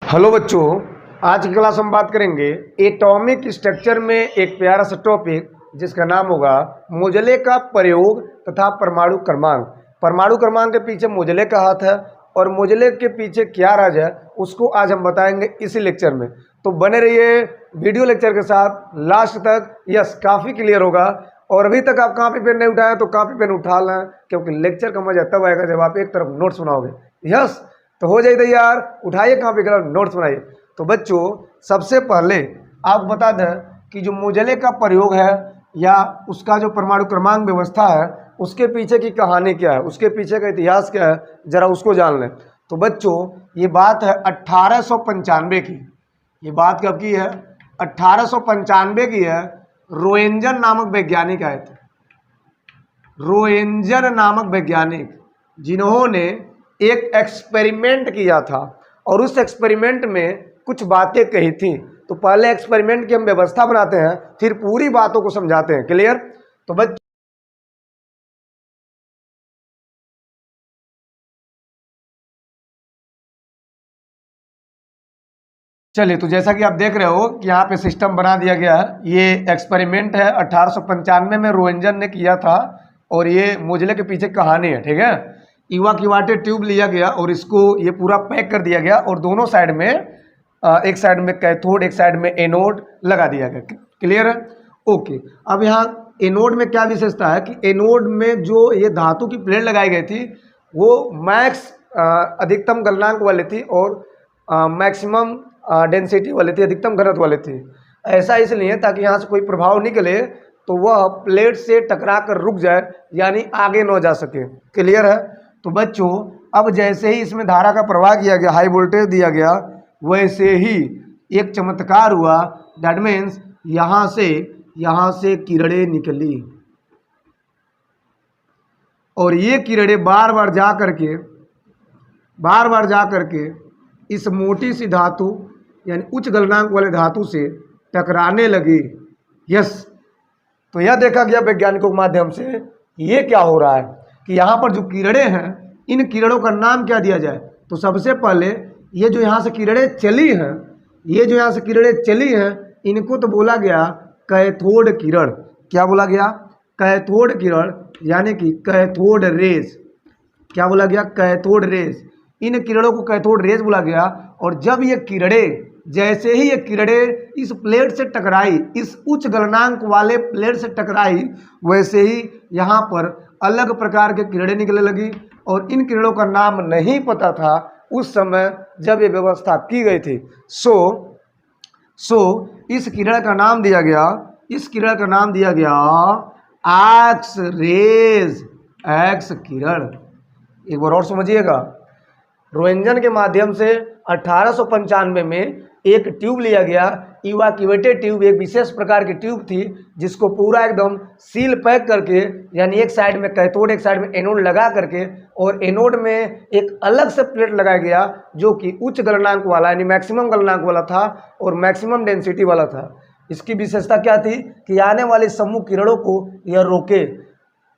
Hello बच्चों, आज की क्लास हम बात करेंगे एटॉमिक स्ट्रक्चर में एक प्यारा सा टॉपिक जिसका नाम होगा मोजले का प्रयोग तथा परमाणु क्रमांक। परमाणु क्रमांक के पीछे मोजले का हाथ है और मोजले के पीछे क्या राज है उसको आज हम बताएंगे इसी लेक्चर में। तो बने रहिए वीडियो लेक्चर के साथ लास्ट तक। यस, काफ़ी क्लियर होगा। और अभी तक आप कॉपी पेन नहीं उठाया तो कॉपी पेन उठा लें, क्योंकि लेक्चर का मजा तब आएगा जब आप एक तरफ नोट्स बनाओगे। यस, तो हो जाए तैयार, उठाइए कॉपी कलम, नोट्स बनाइए। तो बच्चों, सबसे पहले आप बता दें कि जो मोजले का प्रयोग है या उसका जो परमाणु क्रमांक व्यवस्था है उसके पीछे की कहानी क्या है, उसके पीछे का इतिहास क्या है, जरा उसको जान लें। तो बच्चों, ये बात है 1895 की। ये बात कब की है? 1895 की है। रोएंजन नामक वैज्ञानिक आए थे। रोएंजन नामक वैज्ञानिक, जिन्होंने एक एक्सपेरिमेंट किया था और उस एक्सपेरिमेंट में कुछ बातें कही थी। तो पहले एक्सपेरिमेंट की हम व्यवस्था बनाते हैं, फिर पूरी बातों को समझाते हैं। क्लियर? तो बच्चों, चलिए, तो जैसा कि आप देख रहे हो कि यहाँ पे सिस्टम बना दिया गया है। ये एक्सपेरिमेंट है 1895 में रोएंजन ने किया था और ये मोजले के पीछे कहानी है। ठीक है? इवाक्यूएटेड ट्यूब लिया गया और इसको ये पूरा पैक कर दिया गया और दोनों साइड में एक साइड में कैथोड, एक साइड में एनोड लगा दिया गया। क्लियर है? ओके। अब यहाँ एनोड में क्या विशेषता है कि एनोड में जो ये धातु की प्लेट लगाई गई थी वो मैक्स अधिकतम गलनांक वाली थी और मैक्सिमम डेंसिटी वाली थी, अधिकतम घनत्व वाली थी। ऐसा इसलिए ताकि यहाँ से कोई प्रभाव निकले तो वह प्लेट से टकरा कर रुक जाए, यानी आगे न जा सके। क्लियर है? तो बच्चों, अब जैसे ही इसमें धारा का प्रवाह किया गया, हाई वोल्टेज दिया गया, वैसे ही एक चमत्कार हुआ। दैट मीन्स यहाँ से किरणें निकली और ये किरणें बार बार जा करके इस मोटी सी धातु यानी उच्च गलनांक वाले धातु से टकराने लगी। यस, तो यह देखा गया वैज्ञानिकों के माध्यम से कि ये क्या हो रहा है कि यहाँ पर जो किरणें हैं, इन किरणों का नाम क्या दिया जाए। तो सबसे पहले ये जो यहाँ से किरणें चली हैं, इनको तो बोला गया कैथोड किरण। क्या बोला गया? कैथोड किरण, यानी कि कैथोड रेज। क्या बोला गया? Cathode rays. इन किरणों को कैथोड रेज बोला गया। और जब ये किरणें, जैसे ही ये किरणें इस प्लेट से टकराई, इस उच्च गलनांक वाले प्लेट से टकराई, वैसे ही यहाँ पर अलग प्रकार के किरणें निकलने लगी और इन किरणों का नाम नहीं पता था उस समय जब ये व्यवस्था की गई थी। इस किरण का नाम दिया गया एक्स रेज, एक्स किरण। एक बार और समझिएगा। रोएंजन के माध्यम से 1895 में एक ट्यूब लिया गया, इवाक्यूएटेड ट्यूब। एक विशेष प्रकार की ट्यूब थी जिसको पूरा एकदम सील पैक करके, यानी एक साइड में कैथोड एक साइड में एनोड लगा करके, और एनोड में एक अलग से प्लेट लगाया गया जो कि उच्च गलनांक वाला यानी मैक्सिमम गलनांक वाला था और मैक्सिमम डेंसिटी वाला था। इसकी विशेषता क्या थी कि आने वाली सम्मुख किरणों को यह रोके।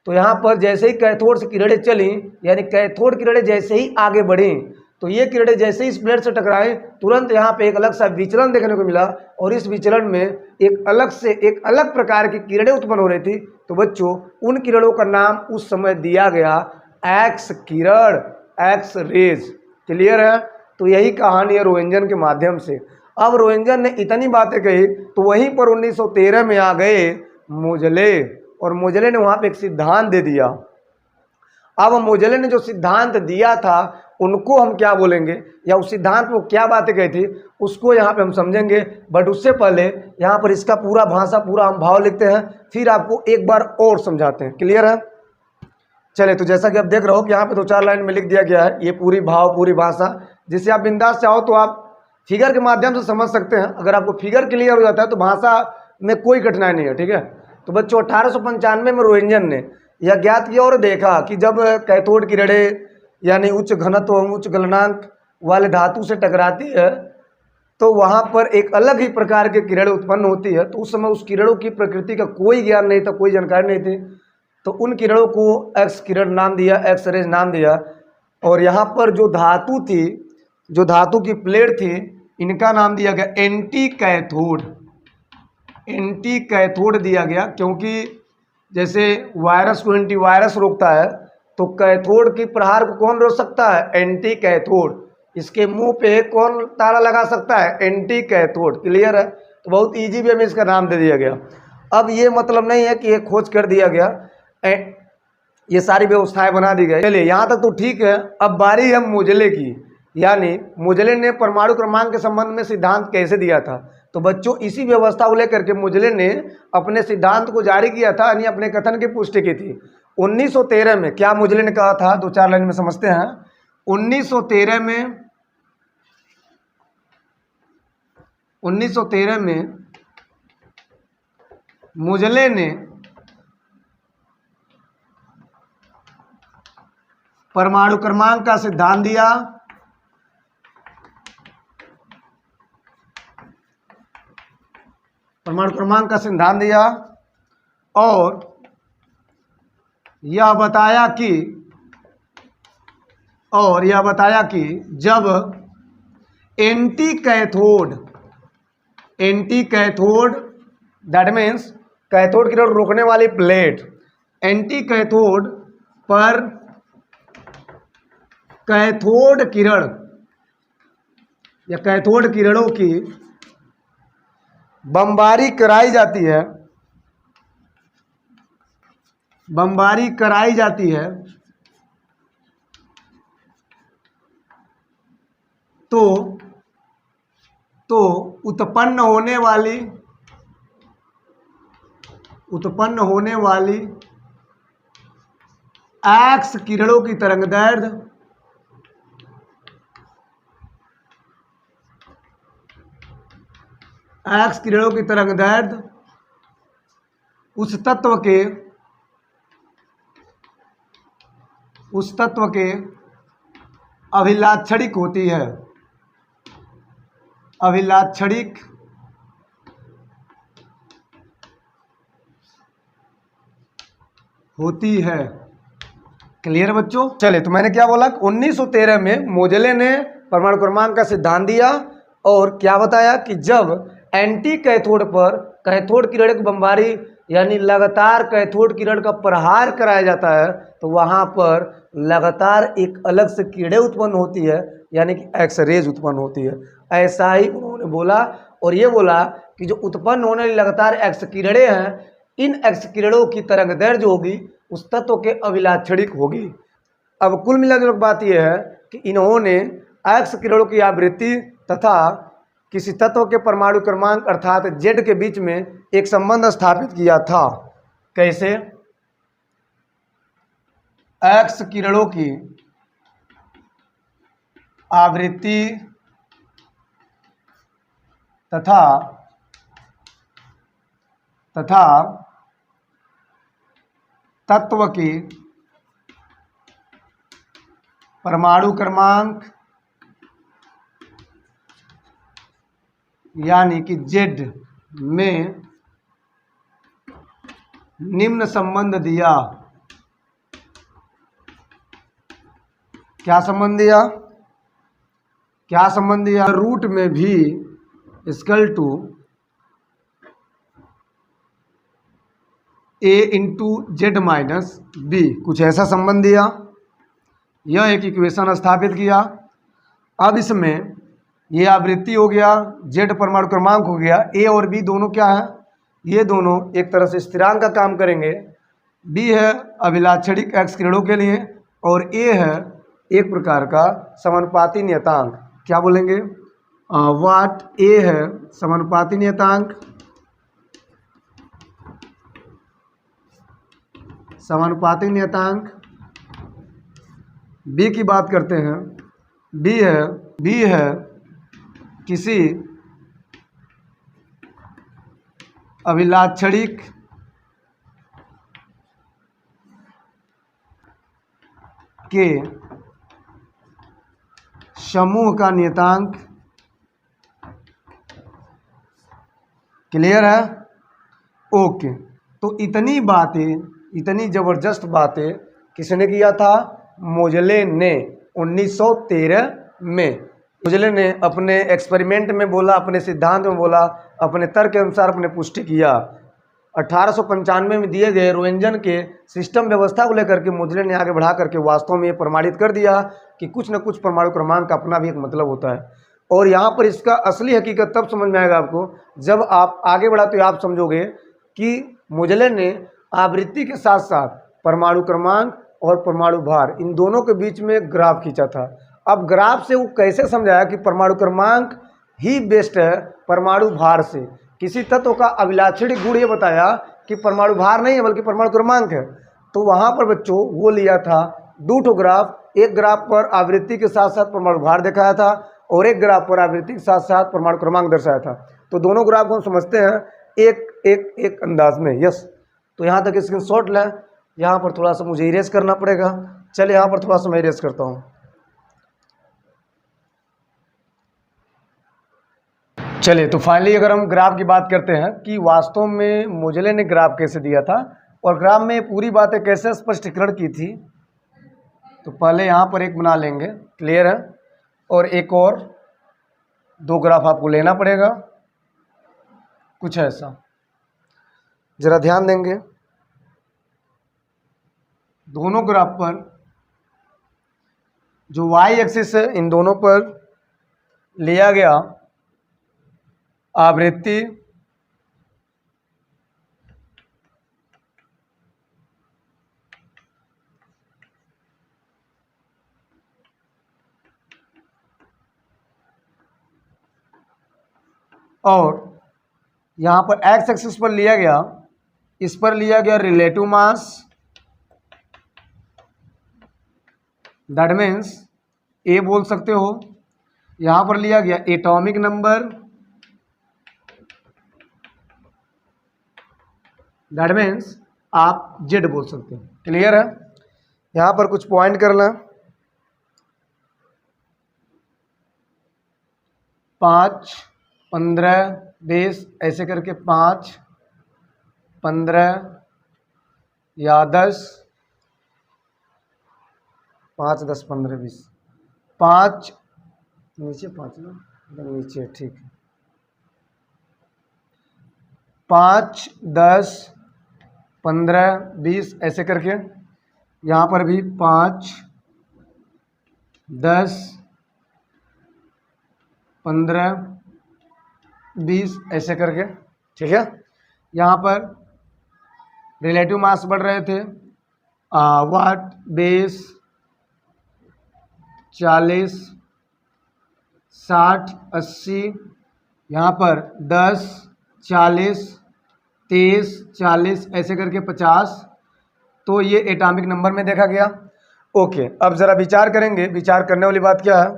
तो यहाँ पर जैसे ही कैथोड से किरणें चली, यानी कैथोड किरणें जैसे ही आगे बढ़ी, तो ये किरणें जैसे ही इस प्लेट से टकराए, तुरंत यहाँ पे एक अलग सा विचलन देखने को मिला और इस विचलन में एक अलग प्रकार की किरणें उत्पन्न हो रही थी। तो बच्चों, उन किरणों का नाम उस समय दिया गया एक्स किरण, एक्स रेज। क्लियर है? तो यही कहानी है रोएंजन के माध्यम से। अब रोएंजन ने इतनी बातें कही तो वहीं पर 1913 में आ गए मोजले, और मोजले ने वहाँ पे एक सिद्धांत दे दिया। अब मोजले ने जो सिद्धांत दिया था उनको हम क्या बोलेंगे, या उस सिद्धांत में क्या बातें कही थी उसको यहाँ पे हम समझेंगे। बट उससे पहले यहाँ पर इसका पूरा भाषा, पूरा हम भाव लिखते हैं, फिर आपको एक बार और समझाते हैं। क्लियर है? चले, तो जैसा कि आप देख रहे हो कि यहाँ पे 2-4 लाइन में लिख दिया गया है ये पूरी भाव, पूरी भाषा, जिससे आप बिंदास चाहो तो आप फिगर के माध्यम से समझ सकते हैं। अगर आपको फिगर क्लियर हो जाता है तो भाषा में कोई कठिनाई नहीं है। ठीक है? तो बच्चों, 1895 में रोएंजन ने यह ज्ञात किया और देखा कि जब कैथोड किरणें यानी उच्च घनत्व, उच्च गलनांक वाले धातु से टकराती है तो वहाँ पर एक अलग ही प्रकार की किरणें उत्पन्न होती है। तो उस समय उस किरणों की प्रकृति का कोई ज्ञान नहीं था, कोई जानकारी नहीं थी। तो उन किरणों को एक्स किरण नाम दिया, एक्स रेज नाम दिया। और यहाँ पर जो धातु थी, जो धातु की प्लेट थी, इनका नाम दिया गया एंटी कैथोड। एंटी कैथोड दिया गया क्योंकि जैसे वायरस को एंटीवायरस रोकता है, तो कैथोड की प्रहार को कौन रोक सकता है? Anti cathode. इसके मुंह पे कौन ताला लगा सकता है? Anti cathode. क्लियर है? तो बहुत इजी वे में इसका नाम दे दिया गया। अब ये मतलब नहीं है कि ये खोज कर दिया गया, ये सारी व्यवस्थाएं बना दी गई। चलिए यहाँ तक तो ठीक है। अब बारी है मोजले की, यानी मोजले ने परमाणु क्रमांक के संबंध में सिद्धांत कैसे दिया था। तो बच्चों इसी व्यवस्था को लेकर के मोजले ने अपने सिद्धांत को जारी किया था, यानी अपने कथन की पुष्टि की थी। 1913 में क्या मोजले ने कहा था, 2-4 लाइन में समझते हैं। 1913 में मोजले ने परमाणु क्रमांक का सिद्धांत दिया। परमाणु क्रमांक का सिद्धांत दिया और यह बताया कि जब anti cathode that means cathode किरण रोकने वाली प्लेट, एंटी कैथोड पर कैथोड किरण या कैथोड किरणों की बमबारी कराई जाती है, तो उत्पन्न होने वाली एक्स किरणों की तरंगदैर्ध्य उस तत्व के अभिलाक्षणिक होती है। क्लियर बच्चों? चले, तो मैंने क्या बोला, 1913 में मोजले ने परमाणु क्रमांक का सिद्धांत दिया और क्या बताया कि जब एंटी कैथोड पर कैथोड किरण की बमबारी यानी लगातार कैथोड किरण का प्रहार कराया जाता है, तो वहाँ पर लगातार एक अलग से किरणें उत्पन्न होती है, यानी कि एक्स रेज उत्पन्न होती है। ऐसा ही उन्होंने बोला और ये बोला कि जो उत्पन्न होने वाली लगातार एक्स किरणें हैं, इन एक्स किरणों की तरंगदैर्ध्य जो होगी उस तत्व के अभिलाक्षणिक होगी। अब कुल मिलाकर बात यह है कि इन्होंने एक्स किरणों की आवृत्ति तथा किसी तत्व के परमाणु क्रमांक अर्थात जेड के बीच में एक संबंध स्थापित किया था। कैसे? एक्स किरणों की आवृत्ति तथा तत्व के परमाणु क्रमांक यानी कि जेड में निम्न संबंध दिया। क्या संबंध दिया? रूट में भी equal to a into z minus b, कुछ ऐसा संबंध दिया। यह एक इक्वेशन स्थापित किया। अब इसमें ये आवृत्ति हो गया, जेड परमाणु क्रमांक हो गया, ए और बी दोनों क्या है? ये दोनों एक तरह से स्थिरांक का काम करेंगे। बी है अभिलाक्षणिक एक्स किरणों के लिए और ए है एक प्रकार का समानुपाती नियतांक। क्या बोलेंगे? वाट ए है समानुपाती नियतांक, बी की बात करते हैं। बी है किसी अभिलाक्षणिक के समूह का नियतांक। क्लियर है? ओके। तो इतनी जबरदस्त बातें किसने किया था? मोजले ने 1913 में। मोजले ने अपने एक्सपेरिमेंट में बोला, अपने सिद्धांत में बोला, अपने तर्क के अनुसार अपने पुष्टि किया। 1895 में दिए गए रोएंजन के सिस्टम व्यवस्था को लेकर के मोजले ने आगे बढ़ा करके वास्तव में ये प्रमाणित कर दिया कि कुछ न कुछ परमाणु क्रमांक का अपना भी एक मतलब होता है। और यहाँ पर इसका असली हकीकत तब समझ में आएगा आपको जब आप आगे बढ़ा, तो आप समझोगे कि मोजले ने आवृत्ति के साथ साथ परमाणु क्रमांक और परमाणु भार इन दोनों के बीच में ग्राफ खींचा था। अब ग्राफ से वो कैसे समझाया कि परमाणु क्रमांक ही बेस्ट है परमाणु भार से। किसी तत्व का अभिलाक्षणिक गुण ये बताया कि परमाणु भार नहीं है बल्कि परमाणु क्रमांक है। तो वहाँ पर बच्चों वो लिया था 2 ठो ग्राफ, एक ग्राफ पर आवृत्ति के साथ साथ परमाणु भार दिखाया था और एक ग्राफ पर आवृत्ति के साथ साथ परमाणु क्रमांक दर्शाया था। तो दोनों ग्राफ को हम समझते हैं एक अंदाज में। यस, तो यहाँ तक स्क्रीनशॉट लें। यहाँ पर थोड़ा सा मुझे इरेज करना पड़ेगा। चलिए यहाँ पर थोड़ा सा मैं इरेज करता हूँ। चलिए, तो फाइनली अगर हम ग्राफ की बात करते हैं कि वास्तव में मोजले ने ग्राफ कैसे दिया था और ग्राफ में पूरी बातें कैसे स्पष्टीकरण की थी, तो पहले यहाँ पर एक बना लेंगे, क्लियर है। और एक और 2 ग्राफ आपको लेना पड़ेगा, कुछ ऐसा, जरा ध्यान देंगे। दोनों ग्राफ पर जो y एक्सिस है, इन दोनों पर लिया गया आवृत्ति और यहाँ पर x एक्सिस पर लिया गया, इस पर लिया गया रिलेटिव मास, दैट मीन्स ए बोल सकते हो। यहाँ पर लिया गया एटॉमिक नंबर, दैट मीन्स आप जेड बोल सकते हो, क्लियर है। यहाँ पर कुछ पॉइंट कर लें, 5, 15, 20 ऐसे करके 5, 15 या 10, 5, 10, 15, 20, 5 नीचे 5 ना, नीचे ठीक है, 5, 10, 15, 20 ऐसे करके। यहाँ पर भी 5, 10, 15, 20 ऐसे करके, ठीक है। यहाँ पर रिलेटिव मास बढ़ रहे थे, वाट, बेस, 40, 60, 80, यहाँ पर 10, 40, 30, 40 ऐसे करके 50। तो ये एटॉमिक नंबर में देखा गया। ओके, अब ज़रा विचार करेंगे। विचार करने वाली बात क्या है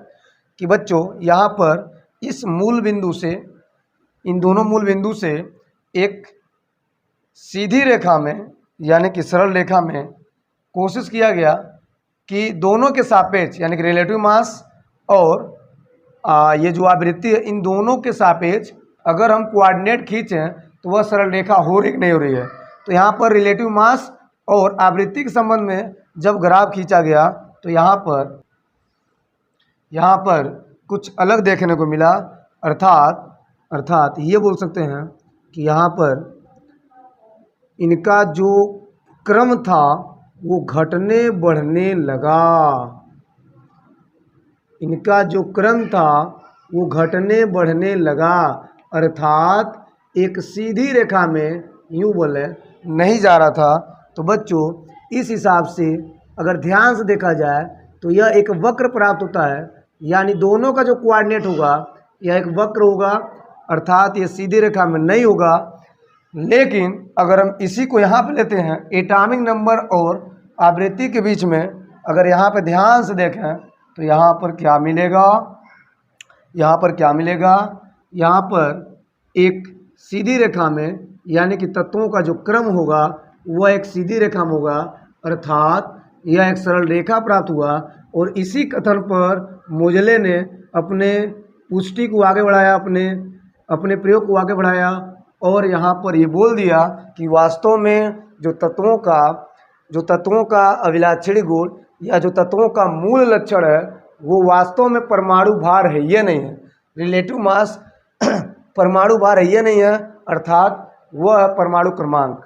कि बच्चों यहाँ पर इस मूल बिंदु से, इन दोनों मूल बिंदु से एक सीधी रेखा में यानी कि सरल रेखा में कोशिश किया गया कि दोनों के सापेक्ष यानी कि रिलेटिव मास और ये जो आवृत्ति है, इन दोनों के सापेक्ष अगर हम कोऑर्डिनेट खींचें तो वह सरल रेखा हो रही कि नहीं हो रही है। तो यहाँ पर रिलेटिव मास और आवृत्ति के संबंध में जब ग्राफ खींचा गया तो यहाँ पर कुछ अलग देखने को मिला। अर्थात ये बोल सकते हैं कि यहाँ पर इनका जो क्रम था वो घटने बढ़ने लगा। इनका जो क्रम था वो घटने बढ़ने लगा, अर्थात एक सीधी रेखा में यूँ बोले नहीं जा रहा था। तो बच्चों इस हिसाब से अगर ध्यान से देखा जाए तो यह एक वक्र प्राप्त होता है, यानी दोनों का जो कोऑर्डिनेट होगा यह एक वक्र होगा, अर्थात ये सीधी रेखा में नहीं होगा। लेकिन अगर हम इसी को यहाँ पे लेते हैं एटॉमिक नंबर और आवृत्ति के बीच में, अगर यहाँ पे ध्यान से देखें तो यहाँ पर क्या मिलेगा, यहाँ पर क्या मिलेगा, यहाँ पर एक सीधी रेखा में यानी कि तत्वों का जो क्रम होगा वह एक सीधी रेखा में होगा, अर्थात यह एक सरल रेखा प्राप्त हुआ। और इसी कथन पर मोजले ने अपने पुष्टि को आगे बढ़ाया, अपने प्रयोग को आगे बढ़ाया और यहाँ पर ये बोल दिया कि वास्तव में जो तत्वों का अभिलाक्षणी गुण या जो तत्वों का मूल लक्षण है वो वास्तव में परमाणु भार है ये नहीं है। रिलेटिव मास परमाणु भार है ये नहीं है, अर्थात वह है परमाणु क्रमांक।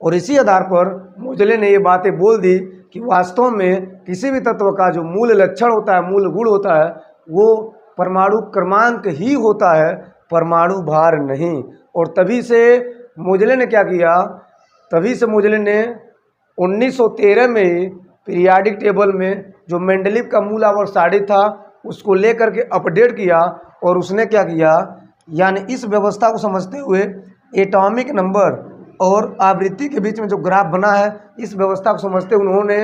और इसी आधार पर मोजले ने ये बातें बोल दी कि वास्तव में किसी भी तत्व का जो मूल लक्षण होता है, मूल गुण होता है, वो परमाणु क्रमांक ही होता है, परमाणु भार नहीं। और तभी से मोजले ने क्या किया, तभी से मोजले ने 1913 में ही पीरियाडिक टेबल में जो मेंडलीव का मूल आवर्त सारणी था उसको लेकर के अपडेट किया। और उसने क्या किया, यानी इस व्यवस्था को समझते हुए एटॉमिक नंबर और आवृत्ति के बीच में जो ग्राफ बना है, इस व्यवस्था को समझते उन्होंने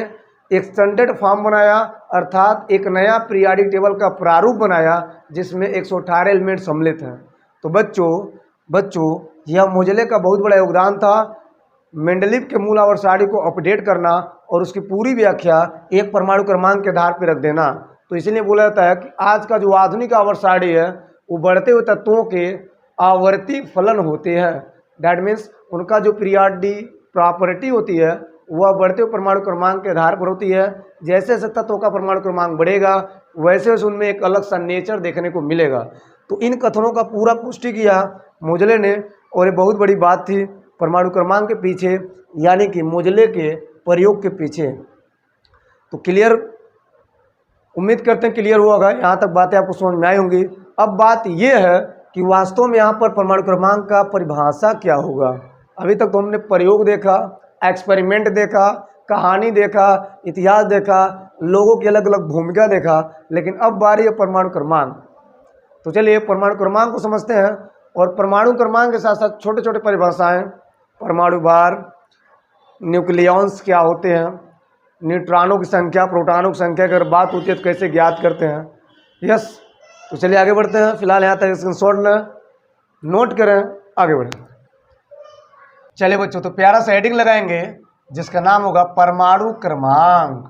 एक स्टैंडर्ड फॉर्म बनाया, अर्थात एक नया पीरियाडिक टेबल का प्रारूप बनाया जिसमें 118 एलिमेंट सम्मिलित हैं। तो बच्चों यह मोजले का बहुत बड़ा योगदान था, मेंडलीव के मूल आवर्त सारणी को अपडेट करना और उसकी पूरी व्याख्या एक परमाणु क्रमांक के आधार पर रख देना। तो इसलिए बोला जाता है कि आज का जो आधुनिक आवर्त सारणी है वो बढ़ते हुए तत्वों के आवर्ती फलन होते हैं। दैट मीन्स उनका जो पीरियाडिक प्रॉपर्टी होती है वह बढ़ते हुए परमाणु क्रमांक के आधार पर होती है। जैसे जैसे तत्वों का परमाणु क्रमांक बढ़ेगा वैसे वैसे उनमें एक अलग सा नेचर देखने को मिलेगा। तो इन कथनों का पूरा पुष्टि किया मोजले ने, और ये बहुत बड़ी बात थी परमाणु क्रमांक के पीछे, यानी कि मोजले के प्रयोग के पीछे। तो क्लियर, उम्मीद करते हैं क्लियर हुआ होगा, यहाँ तक बातें आपको समझ में आई होंगी। अब बात यह है कि वास्तव में यहाँ पर परमाणु क्रमांक का परिभाषा क्या होगा। अभी तक तो हमने प्रयोग देखा, एक्सपेरिमेंट देखा, कहानी देखा, इतिहास देखा, लोगों की अलग अलग भूमिका देखा, लेकिन अब बारी है परमाणु क्रमांक। तो चलिए परमाणु क्रमांक को समझते हैं। और परमाणु क्रमांक के साथ साथ छोटे छोटे परिभाषाएं, परमाणु भार, न्यूक्लियॉन्स क्या होते हैं, न्यूट्रॉनों की संख्या, प्रोटॉनों की संख्या की अगर बात होती है तो कैसे ज्ञात करते हैं। यस, तो चलिए आगे बढ़ते हैं। फिलहाल यहाँ तक स्क्रीनशॉट न नोट करें, आगे बढ़ें। चलिए बच्चों, तो प्यारा सा हेडिंग लगाएंगे जिसका नाम होगा परमाणु क्रमांक।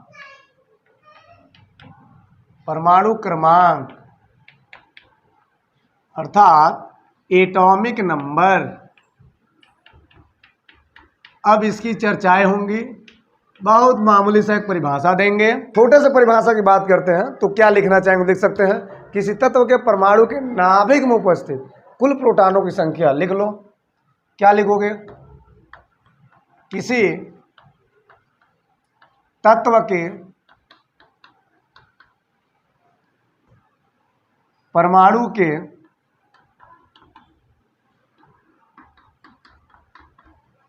परमाणु क्रमांक अर्थात एटॉमिक नंबर। अब इसकी चर्चाएं होंगी, बहुत मामूली सा एक परिभाषा देंगे। छोटे से परिभाषा की बात करते हैं तो क्या लिखना चाहेंगे, देख सकते हैं। किसी तत्व के परमाणु के नाभिक में उपस्थित कुल प्रोटॉनों की संख्या लिख लो। क्या लिखोगे, किसी तत्व के परमाणु के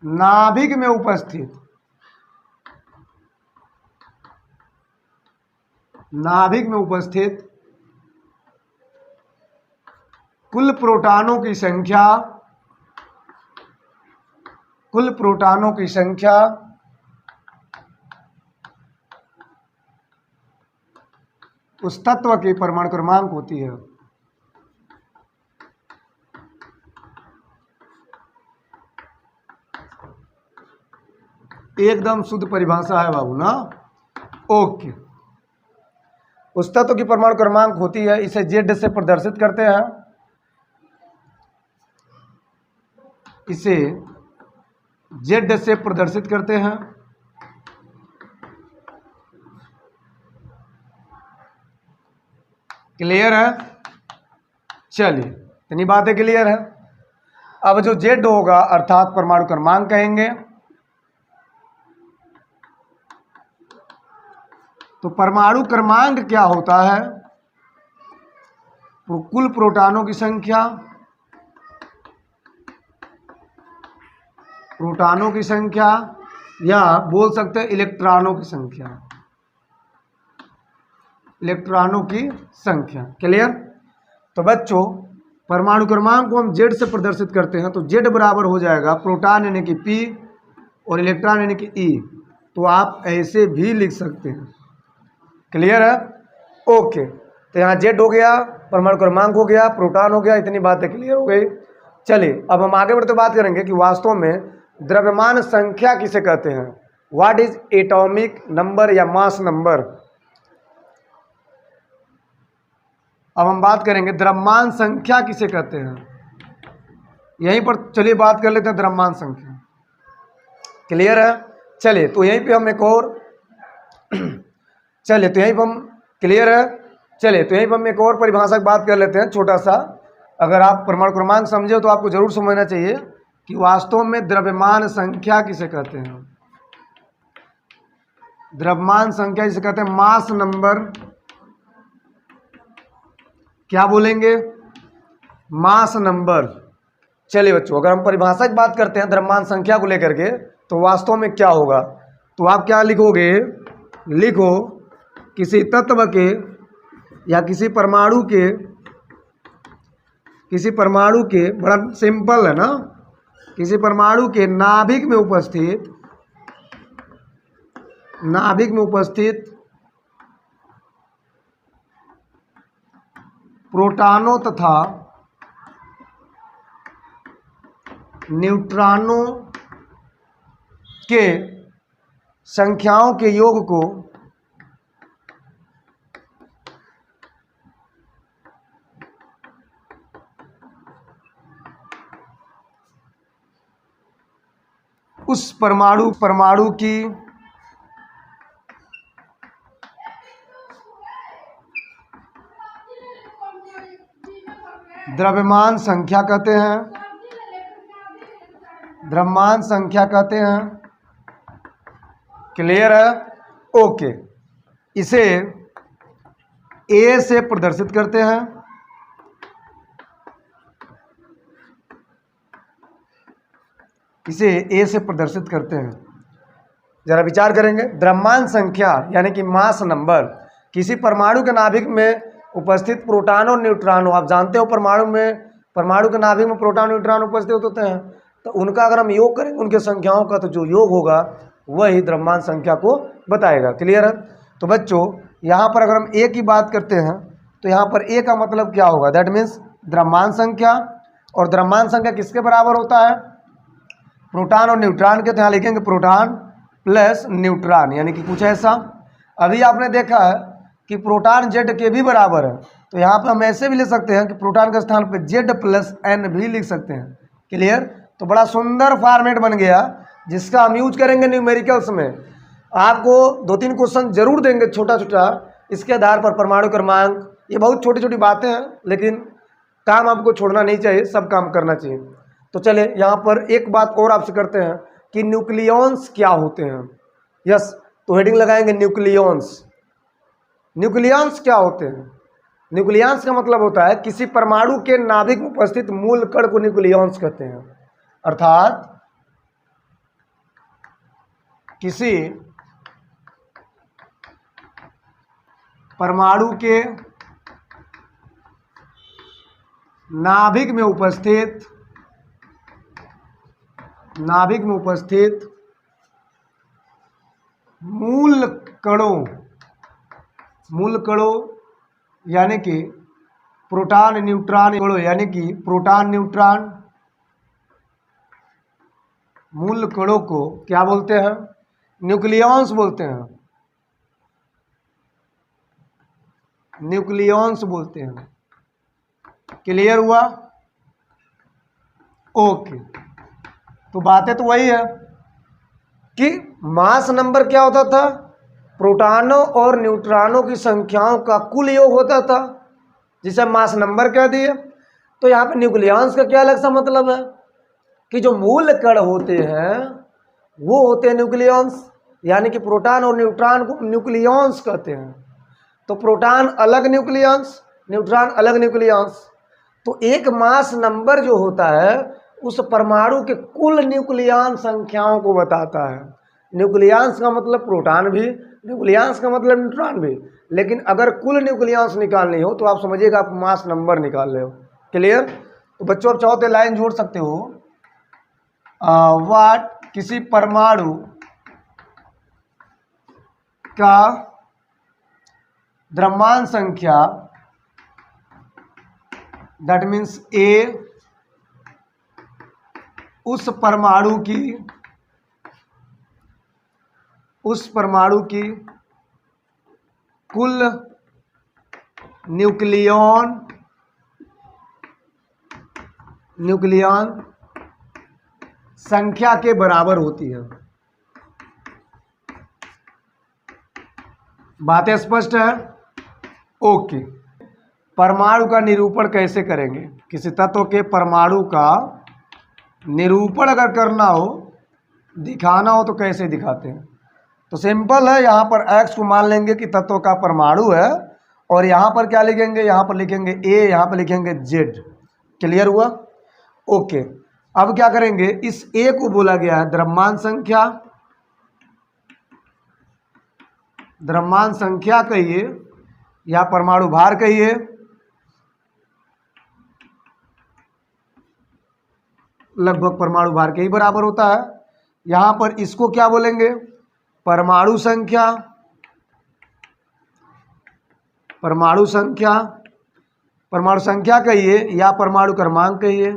नाभिक में उपस्थित कुल प्रोटॉनों की संख्या उस तत्व की परमाणु क्रमांक होती है। एकदम शुद्ध परिभाषा है बाबू ना, ओके। उस तत्व की परमाणु क्रमांक होती है, इसे जेड से प्रदर्शित करते हैं। इसे जेड से प्रदर्शित करते हैं। क्लियर है, चलिए इतनी बातें क्लियर है। अब जो जेड होगा अर्थात परमाणु क्रमांक कहेंगे। तो परमाणु क्रमांक क्या होता है, तो कुल प्रोटॉनों की संख्या, या बोल सकते हैं इलेक्ट्रॉनों की संख्या। क्लियर। तो बच्चों परमाणु क्रमांक को हम जेड से प्रदर्शित करते हैं, तो जेड बराबर हो जाएगा प्रोटॉन यानी कि पी और इलेक्ट्रॉन यानी कि ई। तो आप ऐसे भी लिख सकते हैं। क्लियर है, ओके। तो यहाँ जेड हो गया, परमाणु क्रमांक हो गया, प्रोटॉन हो गया, इतनी बातें क्लियर हो गई। चलिए अब हम आगे बढ़ते बात करेंगे कि वास्तव में द्रव्यमान संख्या किसे कहते हैं। व्हाट इज एटॉमिक नंबर या मास नंबर। अब हम बात करेंगे द्रव्यमान संख्या किसे कहते हैं। यहीं पर चलिए बात कर लेते हैं द्रव्यमान संख्या। क्लियर है, चलिए तो यहीं पे हम एक और चलिए तो यहीं पर हम क्लियर है? चलिए तो यहीं पर हम एक और परिभाषा की बात कर लेते हैं छोटा सा। अगर आप परमाणु क्रमांक समझे तो आपको जरूर समझना चाहिए कि वास्तव में द्रव्यमान संख्या किसे कहते हैं। द्रव्यमान संख्या जिसे कहते हैं मास नंबर। क्या बोलेंगे? Mass number. चलिए बच्चों, अगर हम परिभाषा की बात करते हैं द्रव्यमान संख्या को लेकर के तो वास्तव में क्या होगा, तो आप क्या लिखोगे? लिखो किसी तत्व के या किसी परमाणु के बड़ा सिंपल है ना, किसी परमाणु के नाभिक में उपस्थित प्रोटॉनों तथा न्यूट्रॉनों के संख्याओं के योग को उस परमाणु की द्रव्यमान संख्या कहते हैं। द्रव्यमान संख्या कहते हैं। क्लियर है? ओके। इसे ए से प्रदर्शित करते हैं। इसे ए से प्रदर्शित करते हैं। जरा विचार करेंगे। द्रव्यमान संख्या यानी कि मास नंबर किसी परमाणु के नाभिक में उपस्थित प्रोटॉन और न्यूट्रॉन। आप जानते हो परमाणु के नाभिक में प्रोटॉन न्यूट्रॉन उपस्थित होते हैं, तो उनका अगर हम योग करेंगे उनके संख्याओं का, तो जो योग होगा वही द्रव्यमान संख्या को बताएगा। क्लियर है? तो बच्चों यहाँ पर अगर हम ए की बात करते हैं तो यहाँ पर ए का मतलब क्या होगा? दैट मीन्स द्रव्यमान संख्या। और द्रव्यमान संख्या किसके बराबर होता है? प्रोटॉन और न्यूट्रॉन के। तो यहाँ लिखेंगे प्रोटॉन प्लस न्यूट्रॉन, यानी कि कुछ ऐसा। अभी आपने देखा है कि प्रोटॉन जेड के भी बराबर है, तो यहाँ पर हम ऐसे भी लिख सकते हैं कि प्रोटॉन के स्थान पर जेड प्लस एन भी लिख सकते हैं। क्लियर? तो बड़ा सुंदर फॉर्मेट बन गया जिसका हम यूज करेंगे न्यूमेरिकल्स में। आपको 2-3 क्वेश्चन जरूर देंगे छोटा छोटा इसके आधार पर। परमाणु क्रमांक, ये बहुत छोटी छोटी बातें हैं, लेकिन काम आपको छोड़ना नहीं चाहिए, सब काम करना चाहिए। तो चलिए यहाँ पर एक बात और आपसे करते हैं कि न्यूक्लियॉन्स क्या होते हैं। यस, तो हेडिंग लगाएंगे न्यूक्लियॉन्स। न्यूक्लियॉन्स क्या होते हैं? न्यूक्लियॉन्स का मतलब होता है किसी परमाणु के नाभिक में उपस्थित मूल कण को न्यूक्लियॉन्स कहते हैं। अर्थात किसी परमाणु के नाभिक में उपस्थित मूल कणों यानी कि प्रोटॉन न्यूट्रॉन कणों, यानी कि प्रोटॉन न्यूट्रॉन मूल कणों को क्या बोलते हैं? न्यूक्लियॉन्स बोलते हैं। न्यूक्लियॉन्स बोलते हैं। क्लियर हुआ? ओके। तो बातें तो वही है कि मास नंबर क्या होता था? प्रोटॉनों और न्यूट्रॉनों की संख्याओं का कुल योग होता था, जिसे मास नंबर कह दिए। तो यहाँ पे न्यूक्लियॉन्स का क्या अलग सा मतलब है कि जो मूल कण होते हैं वो होते हैं न्यूक्लियॉन्स, यानी कि प्रोटॉन और न्यूट्रॉन को न्यूक्लियॉन्स कहते हैं। तो प्रोटॉन अलग न्यूक्लियॉन्स, न्यूट्रॉन अलग न्यूक्लियॉन्स। तो एक मास नंबर जो होता है उस परमाणु के कुल न्यूक्लियॉन संख्याओं को बताता है। न्यूक्लियॉन्स का मतलब प्रोटॉन भी, न्यूक्लियॉन्स का मतलब न्यूट्रॉन भी। लेकिन अगर कुल न्यूक्लियॉन्स निकालनी हो तो आप समझिएगा आप मास नंबर निकाल रहे हो। क्लियर? तो बच्चों आप चाहो तो लाइन जोड़ सकते हो। वाट किसी परमाणु का द्रव्यमान संख्या, दैट मीन्स ए, उस परमाणु की कुल न्यूक्लियॉन संख्या के बराबर होती है। बातें स्पष्ट है? ओके, परमाणु का निरूपण कैसे करेंगे? किसी तत्व के परमाणु का निरूपण अगर करना हो, दिखाना हो, तो कैसे दिखाते हैं? तो सिंपल है, यहाँ पर x को मान लेंगे कि तत्व का परमाणु है, और यहाँ पर क्या लिखेंगे? यहाँ पर लिखेंगे a, यहाँ पर लिखेंगे z। क्लियर हुआ? ओके, अब क्या करेंगे? इस a को बोला गया है द्रव्यमान संख्या, द्रव्यमान संख्या कहिए या परमाणु भार कहिए, लगभग परमाणु भार के ही बराबर होता है। यहाँ पर इसको क्या बोलेंगे? परमाणु संख्या, परमाणु संख्या, परमाणु संख्या कहिए या परमाणु क्रमांक कहिए,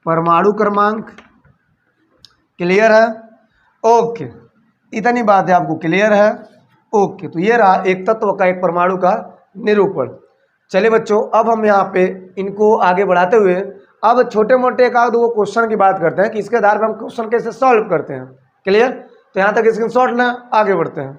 परमाणु क्रमांक। क्लियर है? ओके, इतनी बात है, आपको क्लियर है? ओके, तो ये रहा एक तत्व का, एक परमाणु का निरूपण। चलिए बच्चों, अब हम यहाँ पे इनको आगे बढ़ाते हुए अब छोटे मोटे एक आध दो क्वेश्चन की बात करते हैं कि इसके आधार पर हम क्वेश्चन कैसे सॉल्व करते हैं। क्लियर? तो यहाँ तक स्क्रीनशॉट लें, आगे बढ़ते हैं।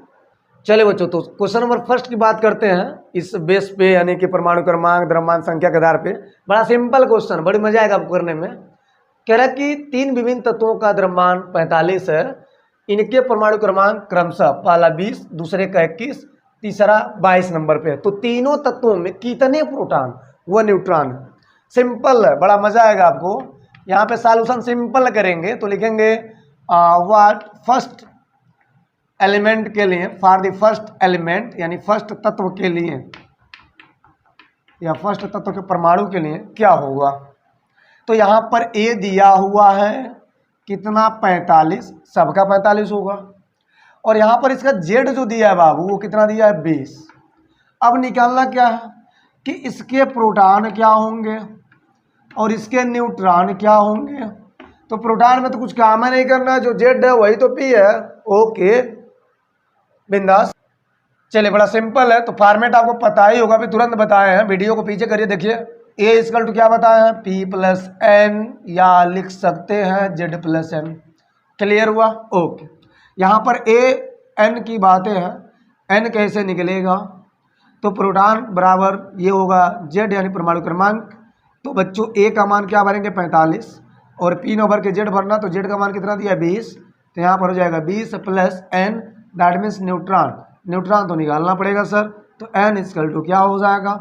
चलिए बच्चों, तो क्वेश्चन नंबर फर्स्ट की बात करते हैं इस बेस पे, यानी कि परमाणु क्रमांक द्रव्यमान संख्या के आधार पे। बड़ा सिंपल क्वेश्चन, बड़ी मजा आएगा आपको करने में। कह रहा है कि 3 विभिन्न तत्वों का द्रव्यमान 45 है, इनके परमाणु क्रमांक क्रमशः पहला 20, दूसरे का 21, तीसरा 22 नंबर पे है। तो तीनों तत्वों में कितने प्रोटॉन व न्यूट्रॉन है? सिंपल है, बड़ा मजा आएगा आपको। यहाँ पे सॉल्यूशन सिंपल करेंगे तो लिखेंगे व्हाट फर्स्ट एलिमेंट के लिए, फॉर द फर्स्ट एलिमेंट यानी फर्स्ट तत्व के लिए या फर्स्ट तत्व के परमाणु के लिए क्या होगा। तो यहाँ पर ए दिया हुआ है कितना? 45, सबका 45 होगा। और यहाँ पर इसका जेड जो दिया है बाबू, वो कितना दिया है? 20। अब निकालना क्या है कि इसके प्रोटॉन क्या होंगे और इसके न्यूट्रॉन क्या होंगे। तो प्रोटॉन में तो कुछ काम है नहीं करना, जो जेड है वही तो पी है। ओके बिंदास। चलिए, बड़ा सिंपल है, तो फॉर्मेट आपको पता ही होगा, भी तुरंत बताए हैं। वीडियो को पीछे करिए, देखिए। ए इक्वल टू क्या बताए हैं? पी प्लस एन, या लिख सकते हैं जेड प्लस एन। क्लियर हुआ? ओके, यहाँ पर ए एन की बातें हैं, एन कैसे निकलेगा? तो प्रोटॉन बराबर ये होगा जेड यानी परमाणु क्रमांक। तो बच्चों ए का मान क्या भरेंगे? 45, और पी न भर के जेड भरना, तो जेड का मान कितना दिया? 20। तो यहाँ पर हो जाएगा 20 plus n, that means neutron. Neutron तो निकालना पड़ेगा सर, तो एन इक्वल टू क्या हो जाएगा?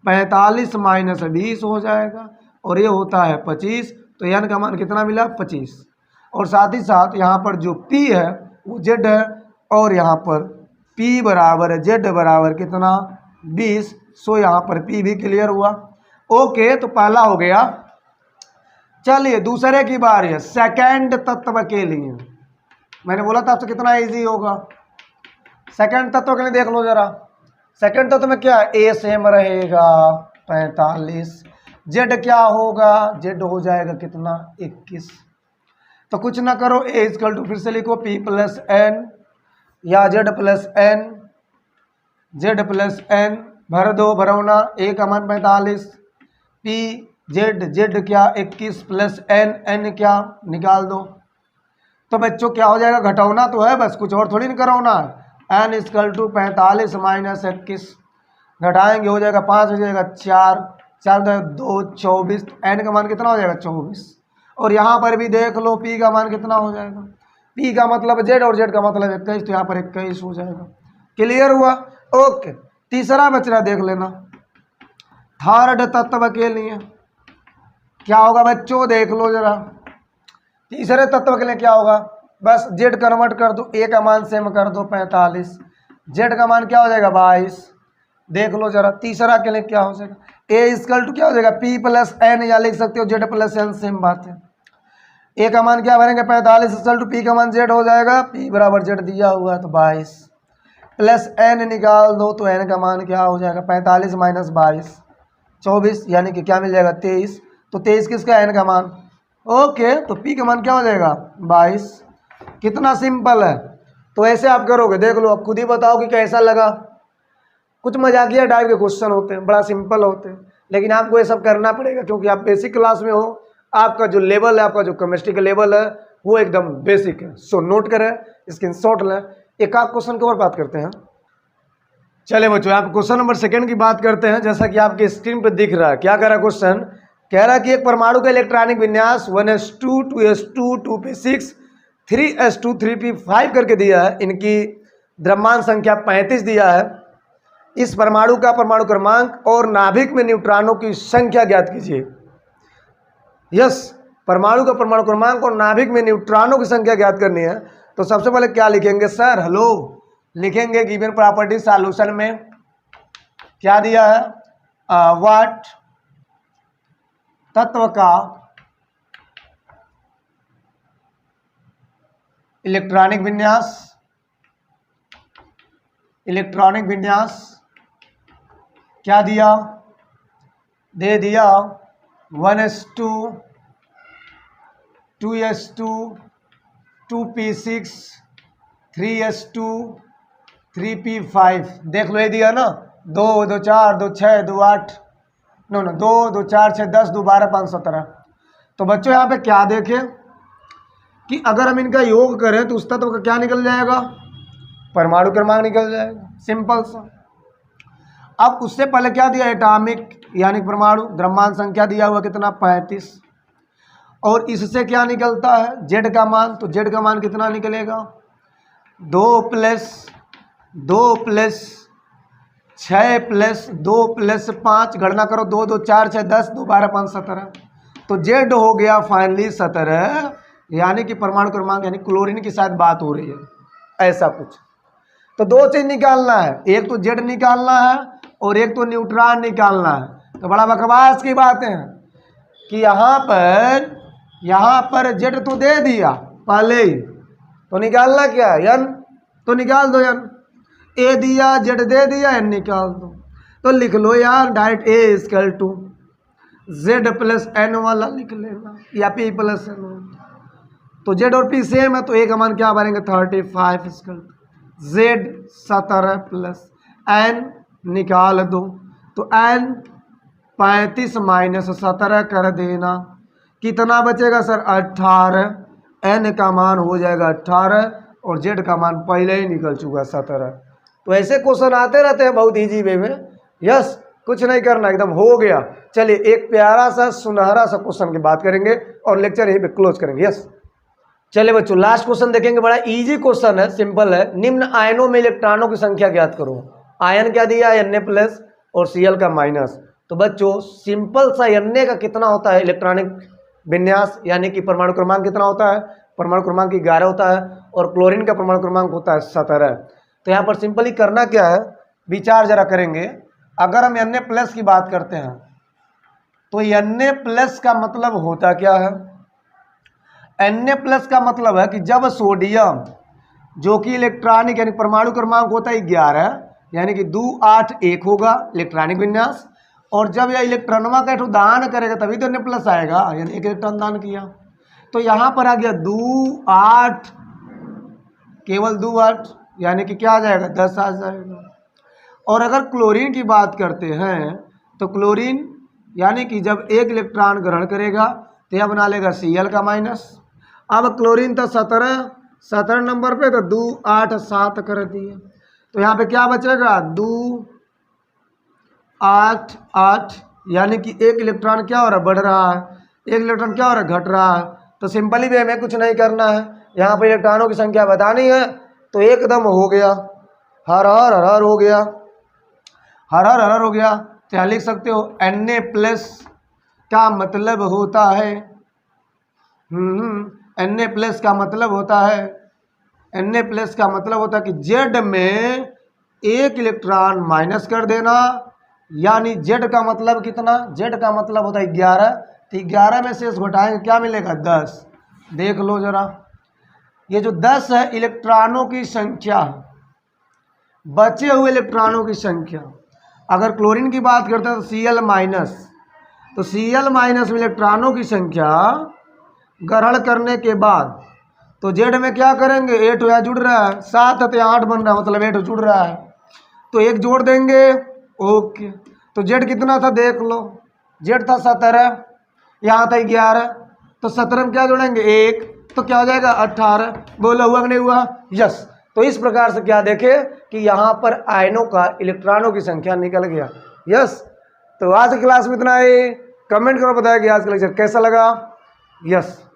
45 माइनस 20 हो जाएगा, और ये होता है 25। तो एन का मान कितना मिला? 25। और साथ ही साथ यहाँ पर जो पी है वो जेड है, और यहाँ पर पी बराबर है जेड बराबर कितना? 20। सो यहाँ पर पी भी क्लियर हुआ। ओके, तो पहला हो गया। चलिए दूसरे की बारी है, सेकंड तत्व के लिए। मैंने बोला था आपसे कितना इजी होगा। सेकंड तत्व के लिए देख लो जरा। सेकंड तत्व में क्या है? ए सेम रहेगा 45, जेड क्या होगा? जेड हो जाएगा कितना? 21। तो कुछ ना करो, ए इक्वल टू फिर से लिखो पी प्लस एन या z plus n, z plus n भर दो, भरौना। ए का मान 45, पी जेड, जेड क्या? 21 प्लस एन, एन क्या? निकाल दो। तो बच्चों क्या हो जाएगा? घटाना तो है बस, कुछ और थोड़ी नहीं कराना है। एन इक्वल टू 45 माइनस 21, घटाएंगे हो जाएगा 5, हो जाएगा 4, 4 2 24। एन का मान कितना हो जाएगा? 24। और यहाँ पर भी देख लो पी का मान कितना हो जाएगा? पी का मतलब जेड और जेड का मतलब 21, तो यहाँ पर 21 हो जाएगा। क्लियर हुआ? ओके, तीसरा बचरा देख लेना। थर्ड तत्व के लिए क्या होगा बच्चों? देख लो जरा। तीसरे तत्व के लिए क्या होगा? बस जेड कन्वर्ट कर दो, ए का मान सेम कर दो 45, जेड का मान क्या हो जाएगा? 22। देख लो जरा तीसरा के लिए क्या हो जाएगा? ए इक्वल टू क्या हो जाएगा? पी प्लस एन, या लिख सकते हो जेड प्लस एन, सेम बात है। ए का मान क्या भरेंगे? 45 इक्वल टू पी का मान जेड हो जाएगा, पी बराबर जेड दिया हुआ है तो 22, प्लस एन निकाल दो, तो एन का मान क्या हो जाएगा? 45 माइनस 22, 24, यानी कि क्या मिल जाएगा? 23। तो 23 किसका? एन का मान। ओके, तो पी का मान क्या हो जाएगा? 22। कितना सिंपल है। तो ऐसे आप करोगे, देख लो, अब खुद ही बताओ कि कैसा लगा। कुछ मजाकिया टाइप के क्वेश्चन होते हैं, बड़ा सिंपल होते हैं, लेकिन आपको ये सब करना पड़ेगा क्योंकि आप बेसिक क्लास में हो। आपका जो लेवल है, आपका जो केमिस्ट्री का लेवल है वो एकदम बेसिक है। सो नोट करें, स्क्रीनशॉट लें। एक आध क्वेश्चन के ऊपर बात करते हैं। चले बच्चों, यहाँ पे क्वेश्चन नंबर 2 की बात करते हैं। जैसा कि आपके स्क्रीन पे दिख रहा है, क्या कह रहा है क्वेश्चन, कह रहा है कि एक परमाणु का इलेक्ट्रॉनिक विन्यास 1s2 2s2 2p6 3s2 3p5 करके दिया है। इनकी द्रव्यमान संख्या 35 दिया है। इस परमाणु का परमाणु क्रमांक और नाभिक में न्यूट्रॉनों की संख्या ज्ञात कीजिए। यस, परमाणु का परमाणु क्रमांक और नाभिक में न्यूट्रॉनों की संख्या ज्ञात करनी है। तो सबसे पहले क्या लिखेंगे सर, हेलो लिखेंगे गिवन प्रॉपर्टी सॉल्यूशन में क्या दिया है, व्हाट तत्व का इलेक्ट्रॉनिक विन्यास क्या दिया, दे दिया 1s2 2s2 2p6 3s2 3p5। देख लो ये दिया ना, 2 2 4 2 6 2 8 नो 2 2 4 6 10 2 12 5 17। तो बच्चों यहाँ पे क्या देखें कि अगर हम इनका योग करें तो उस तत्व का क्या निकल जाएगा, परमाणु क्रमांक निकल जाएगा, सिंपल सा। अब उससे पहले क्या दिया, एटॉमिक यानी परमाणु द्रव्यमान संख्या दिया हुआ कितना 35, और इससे क्या निकलता है जेड का मान। तो जेड का मान कितना निकलेगा, 2 + 2 + 6 + 2 + 5, गणना करो 2 2 4 6 10 2 12 5 17। तो जेड हो गया फाइनली 17, यानी कि परमाणु क्रमांक यानी क्लोरीन की शायद बात हो रही है, ऐसा कुछ। तो 2 चीज निकालना है, एक तो जेड निकालना है और एक तो न्यूट्रॉन निकालना है। तो बड़ा बकवास की बात है कि यहाँ पर जेड तो दे दिया पहले ही, तो निकालना क्या है, एन, तो निकाल दो एन। ए दिया, जेड दे दिया, एन निकाल दो। तो लिख लो यार डायरेक्ट ए = जेड + एन वाला लिख लेना, या पी + एन। तो जेड और पी सेम है, तो ए का मान क्या बनेंगे 35 जेड 17 + एन निकाल दो। तो एन 35 - 17 कर देना, कितना बचेगा सर 18। एन का मान हो जाएगा 18 और जेड का मान पहले ही निकल चुका 17। तो ऐसे क्वेश्चन आते रहते हैं बहुत इजी वे में। यस, कुछ नहीं करना, एकदम हो गया। चलिए एक प्यारा सा सुनहरा सा क्वेश्चन की बात करेंगे और लेक्चर यहीं पे क्लोज करेंगे। यस, चलिए बच्चों लास्ट क्वेश्चन देखेंगे, बड़ा इजी क्वेश्चन है, सिंपल है। निम्न आयनों में इलेक्ट्रॉनों की संख्या ज्ञात करो। आयन क्या दिया है, Na+ और Cl का माइनस। तो बच्चों सिंपल सा Na का कितना होता है इलेक्ट्रॉनिक विन्यास, यानी कि परमाणु क्रमांक कितना होता है, परमाणु क्रमांक 11 होता है, और क्लोरीन का परमाणु क्रमांक होता है 17। तो यहाँ पर सिंपली करना क्या है, विचार जरा करेंगे। अगर हम Na+ की बात करते हैं तो Na+ का मतलब होता क्या है, Na+ का मतलब है कि जब सोडियम जो कि इलेक्ट्रॉनिक यानी परमाणु क्रमांक होता है 11, यानी कि 2 8 1 होगा इलेक्ट्रॉनिक विन्यास, और जब यह इलेक्ट्रॉनवा का दान करेगा तभी तो Na+ आएगा, यानी 1 इलेक्ट्रॉन दान किया। तो यहाँ पर आ गया 2 8, केवल 2 8, यानी कि क्या आ जाएगा 10 आ जाएगा। और अगर क्लोरीन की बात करते हैं तो क्लोरीन यानी कि जब 1 इलेक्ट्रॉन ग्रहण करेगा तो यह बना लेगा Cl का माइनस। अब क्लोरीन था 17 नंबर पे, तो 2 8 7 कर दिए। तो यहाँ पे क्या बचेगा 2 8 8, यानी कि 1 इलेक्ट्रॉन क्या हो रहा है, बढ़ रहा है, 1 इलेक्ट्रॉन क्या हो रहा है, घट रहा है। तो सिंपली भी हमें कुछ नहीं करना है, यहाँ पर इलेक्ट्रॉनों की संख्या बतानी है। तो एकदम हो गया, हर हर हर हर हो गया, हर हर हर हर हो गया। तो यहाँ लिख सकते हो Na+ का मतलब होता है Na+ का मतलब होता है Na+ का मतलब होता है कि जेड में 1 इलेक्ट्रॉन माइनस कर देना, यानी जेड का मतलब कितना, जेड का मतलब होता है 11। तो 11 में से घटाएंगे क्या मिलेगा 10। देख लो जरा, ये जो 10 है इलेक्ट्रॉनों की संख्या, बचे हुए इलेक्ट्रॉनों की संख्या। अगर क्लोरीन की बात करते हैं तो Cl-, तो Cl- में इलेक्ट्रॉनों की संख्या ग्रहण करने के बाद तो जेड में क्या करेंगे, 8 यहाँ जुड़ रहा है, 7 है तो यहाँ 8 बन रहा है, मतलब 8 जुड़ रहा है, तो 1 जोड़ देंगे। ओके, तो जेड कितना था देख लो, जेड था 17, यहाँ था 11, तो 17 में क्या जोड़ेंगे 1, तो क्या हो जाएगा 18। बोला हुआ कि नहीं हुआ, यस। तो इस प्रकार से क्या देखे कि यहाँ पर आयनों का इलेक्ट्रॉनों की संख्या निकल गया। यस, तो आज की क्लास में इतना ही। कमेंट करो, बताया कि आज का लेक्चर कैसा लगा। यस।